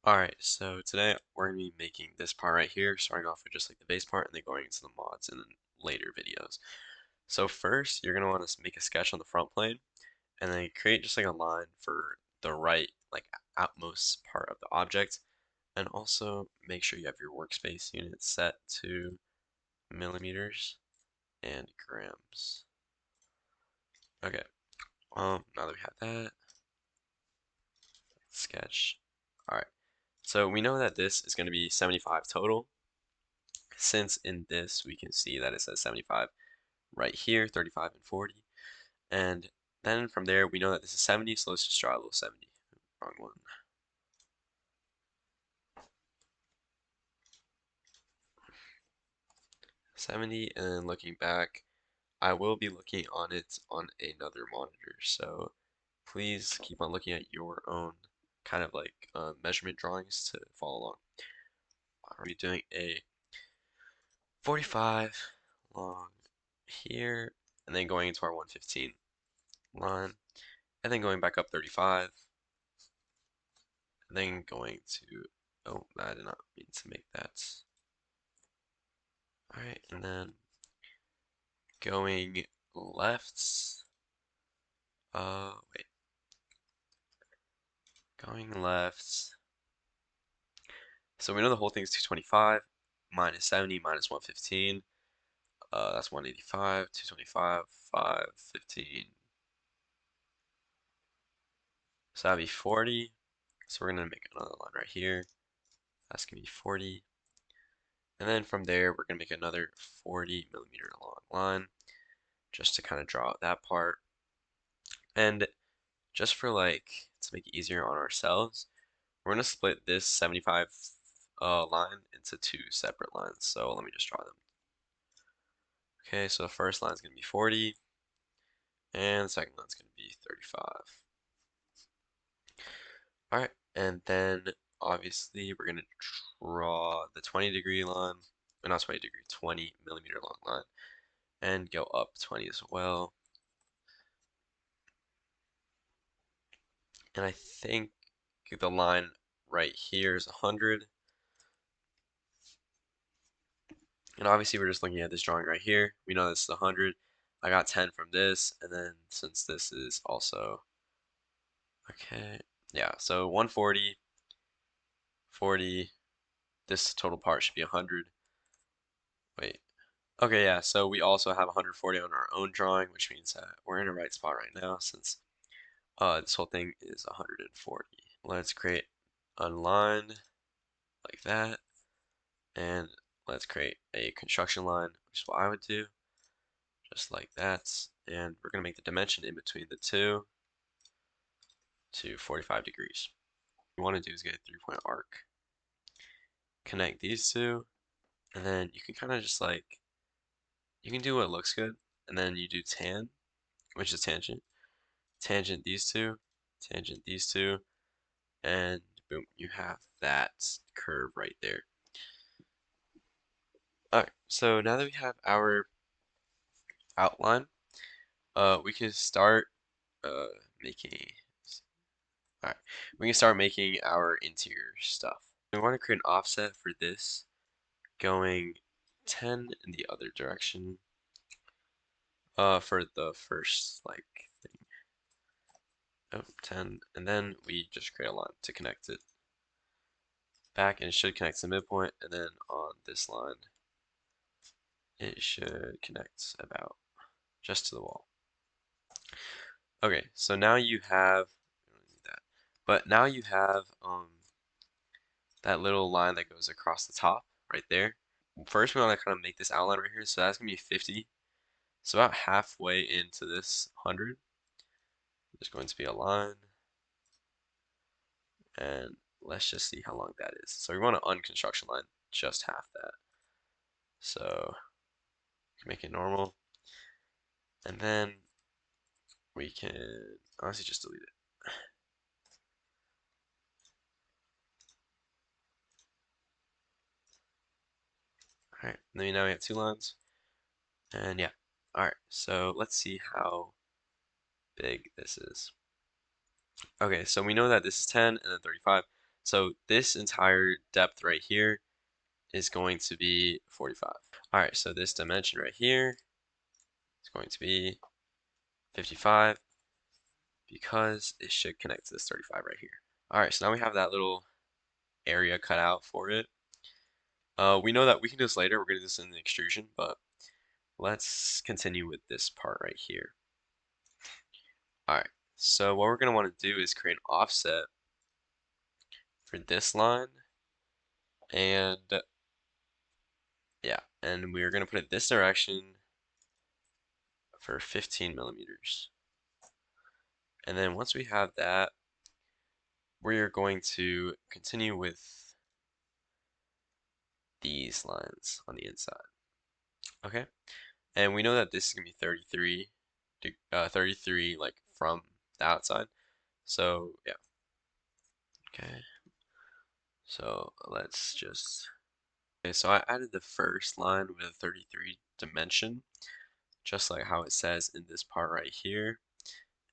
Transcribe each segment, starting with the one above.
Alright, so today we're going to be making this part right here, starting off with just like the base part and then going into the mods in later videos. So first, you're going to want to make a sketch on the front plane and then create just like a line for the right, like outmost part of the object. And also make sure you have your workspace unit set to millimeters and grams. Okay, now that we have that, sketch. Alright, so we know that this is going to be 75 total. Since in this we can see that it says 75 right here, 35 and 40. And then from there we know that this is 70, so let's just draw a little 70. Wrong one. 70, and then looking back, I will be looking on it on another monitor, so please keep on looking at your own kind of like measurement drawings to follow along. Are we doing a 45 long here, and then going into our 115 line, and then going back up 35, and then going to, oh, I did not mean to make that. Alright, and then going left, wait, going left, so we know the whole thing is 225, minus 70, minus 115, that's 185, 225, 515, so that'd be 40, so we're gonna make another line right here, that's gonna be 40, and then from there we're gonna make another 40 millimeter long line, just to kind of draw out that part, and just for like, to make it easier on ourselves, we're gonna split this 75 line into two separate lines. So let me just draw them. Okay, so the first line is gonna be 40, and the second line is gonna be 35. All right, and then obviously we're gonna draw the 20-degree line, or not 20-degree, 20 millimeter long line, and go up 20 as well. And I think the line right here is 100. And obviously we're just looking at this drawing right here. We know this is 100. I got 10 from this, and then since this is also, okay, yeah, so 140, 40, this total part should be 100. Wait, okay, yeah, so we also have 140 on our own drawing, which means that we're in the right spot right now since this whole thing is 140. Let's create a line like that, and let's create a construction line, which is what I would do. Just like that, and we're going to make the dimension in between the two to 45 degrees. What we want to do is get a 3-point arc, connect these two, and then you can kind of just like, you can do what looks good, and then you do tan, which is tangent, tangent these two, and boom, you have that curve right there. Alright, so now that we have our outline, we can start making, alright, we can start making our interior stuff. We want to create an offset for this, going 10 in the other direction, for the first, like, thing. Oh, 10, and then we just create a line to connect it back, and it should connect to the midpoint, and then on this line, it should connect about just to the wall. Okay, so now you have, we don't need that, but now you have that little line that goes across the top right there. First, we want to kind of make this outline right here, so that's gonna be 50. So about halfway into this 100, there's going to be a line, and let's just see how long that is. So we want to unconstruction line just half that. So we can make it normal, and then we can honestly just delete it. All right, then now we have two lines, and yeah. All right, so let's see how big this is. Okay, so we know that this is 10 and then 35. So this entire depth right here is going to be 45. All right, so this dimension right here is going to be 55 because it should connect to this 35 right here. All right, so now we have that little area cut out for it. We know that we can do this later. We're going to do this in the extrusion, but let's continue with this part right here. All right, so what we're going to want to do is create an offset for this line, and yeah, and we're going to put it this direction for 15 millimeters. And then once we have that, we're going to continue with these lines on the inside. Okay, and we know that this is gonna be 33, 33 like from the outside. So yeah, okay. So let's just, okay, so I added the first line with a 33 dimension, just like how it says in this part right here.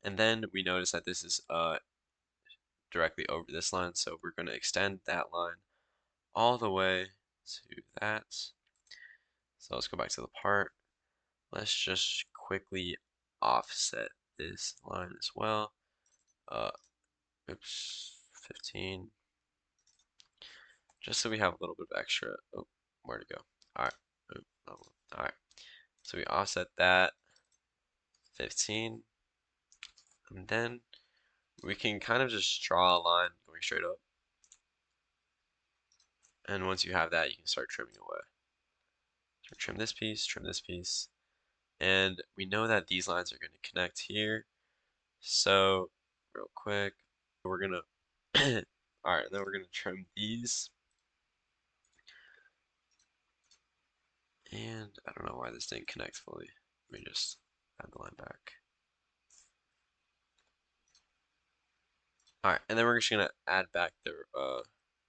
And then we notice that this is directly over this line, so we're going to extend that line all the way to that. So let's go back to the part. Let's just quickly offset this line as well. Oops, 15. Just so we have a little bit of extra. Oh, where to go? All right. Oh, all right. So we offset that 15, and then we can kind of just draw a line going straight up. And once you have that, you can start trimming away. So trim this piece, and we know that these lines are going to connect here. So real quick, we're gonna all right, then we're gonna trim these. And I don't know why this didn't connect fully. Let me just add the line back. All right, and then we're just gonna add back the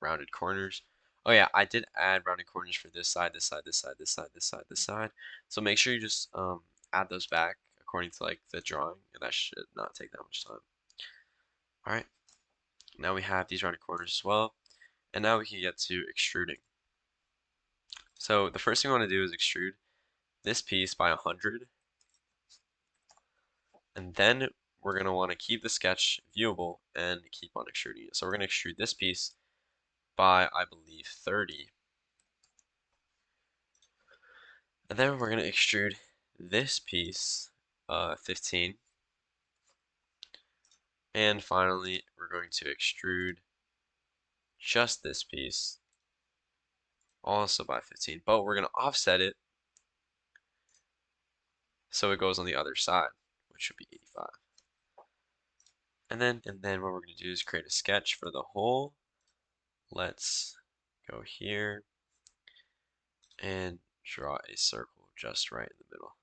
rounded corners. Oh yeah, I did add rounded corners for this side, this side, this side, this side, this side, this side. So make sure you just add those back according to like the drawing, and that should not take that much time. All right, now we have these rounded corners as well, and now we can get to extruding. So the first thing we want to do is extrude this piece by 100, and then we're going to want to keep the sketch viewable and keep on extruding it. So we're going to extrude this piece by, I believe, 30. And then we're going to extrude this piece 15. And finally, we're going to extrude just this piece also by 15. But we're going to offset it so it goes on the other side, which should be 85. And then what we're going to do is create a sketch for the hole. Let's go here and draw a circle just right in the middle.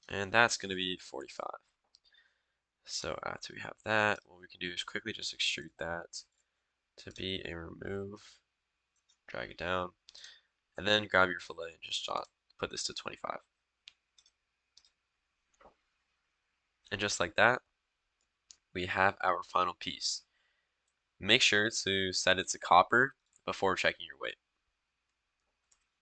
And that's going to be 45. So after we have that, what we can do is quickly just extrude that to be a remove, drag it down, and then grab your fillet and just put this to 25. And just like that, we have our final piece. Make sure to set it to copper before checking your weight.